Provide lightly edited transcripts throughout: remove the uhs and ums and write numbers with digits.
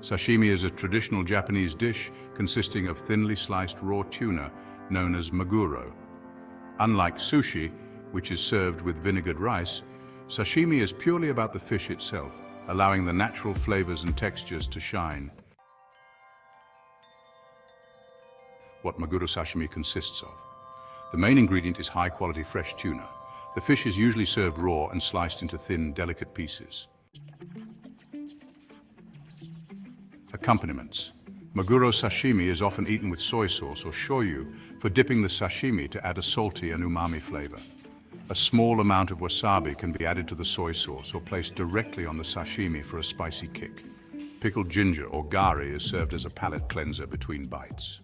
Sashimi is a traditional Japanese dish consisting of thinly sliced raw tuna known as maguro. Unlike sushi, which is served with vinegared rice, sashimi is purely about the fish itself, allowing the natural flavors and textures to shine. What Maguro Sashimi consists of. The main ingredient is high-quality fresh tuna. The fish is usually served raw and sliced into thin, delicate pieces. Accompaniments. Maguro sashimi is often eaten with soy sauce or shoyu for dipping the sashimi to add a salty and umami flavor. A small amount of wasabi can be added to the soy sauce or placed directly on the sashimi for a spicy kick. Pickled ginger or gari is served as a palate cleanser between bites.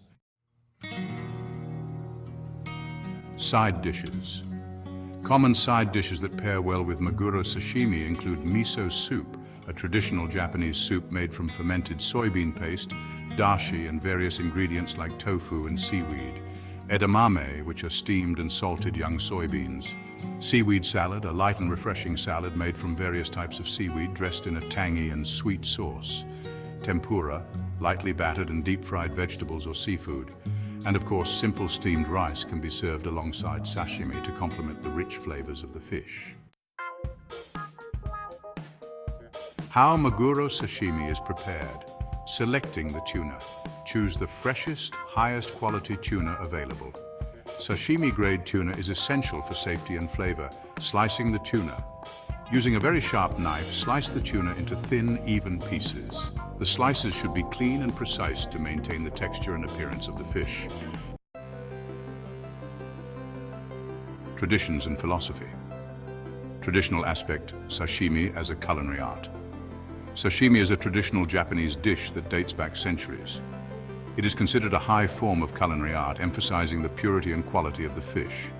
Side dishes. Common side dishes that pair well with Maguro sashimi include miso soup, a traditional Japanese soup made from fermented soybean paste, dashi, and various ingredients like tofu and seaweed. Edamame, which are steamed and salted young soybeans. Seaweed salad, a light and refreshing salad made from various types of seaweed dressed in a tangy and sweet sauce. Tempura, lightly battered and deep-fried vegetables or seafood. And of course, simple steamed rice can be served alongside sashimi to complement the rich flavors of the fish. How Maguro sashimi is prepared. Selecting the tuna. Choose the freshest, highest quality tuna available. Sashimi-grade tuna is essential for safety and flavor. Slicing the tuna. Using a very sharp knife, slice the tuna into thin, even pieces. The slices should be clean and precise to maintain the texture and appearance of the fish. Traditions and philosophy. Traditional aspect, sashimi as a culinary art. Sashimi is a traditional Japanese dish that dates back centuries. It is considered a high form of culinary art, emphasizing the purity and quality of the fish.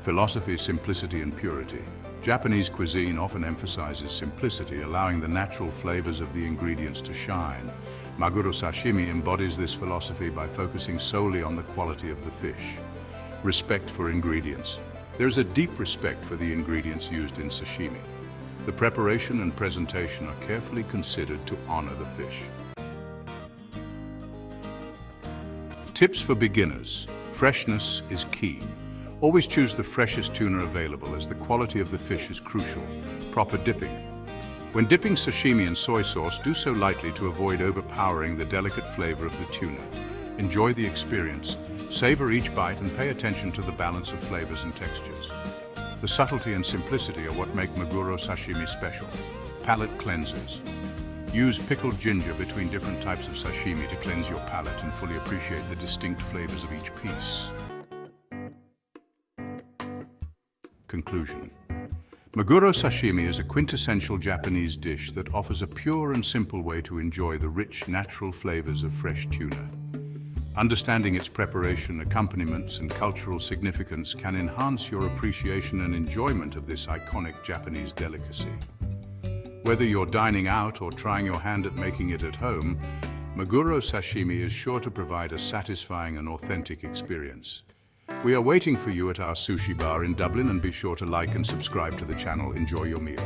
Philosophy, simplicity, and purity. Japanese cuisine often emphasizes simplicity, allowing the natural flavors of the ingredients to shine. Maguro sashimi embodies this philosophy by focusing solely on the quality of the fish. Respect for ingredients. There is a deep respect for the ingredients used in sashimi. The preparation and presentation are carefully considered to honor the fish. Tips for beginners. Freshness is key. Always choose the freshest tuna available, as the quality of the fish is crucial. Proper dipping. When dipping sashimi in soy sauce, do so lightly to avoid overpowering the delicate flavor of the tuna. Enjoy the experience. Savor each bite and pay attention to the balance of flavors and textures. The subtlety and simplicity are what make Maguro sashimi special. Palate cleansers. Use pickled ginger between different types of sashimi to cleanse your palate and fully appreciate the distinct flavors of each piece. Conclusion. Maguro sashimi is a quintessential Japanese dish that offers a pure and simple way to enjoy the rich, natural flavors of fresh tuna. Understanding its preparation, accompaniments, and cultural significance can enhance your appreciation and enjoyment of this iconic Japanese delicacy. Whether you're dining out or trying your hand at making it at home, Maguro sashimi is sure to provide a satisfying and authentic experience. We are waiting for you at our sushi bar in Dublin, and be sure to like and subscribe to the channel. Enjoy your meal.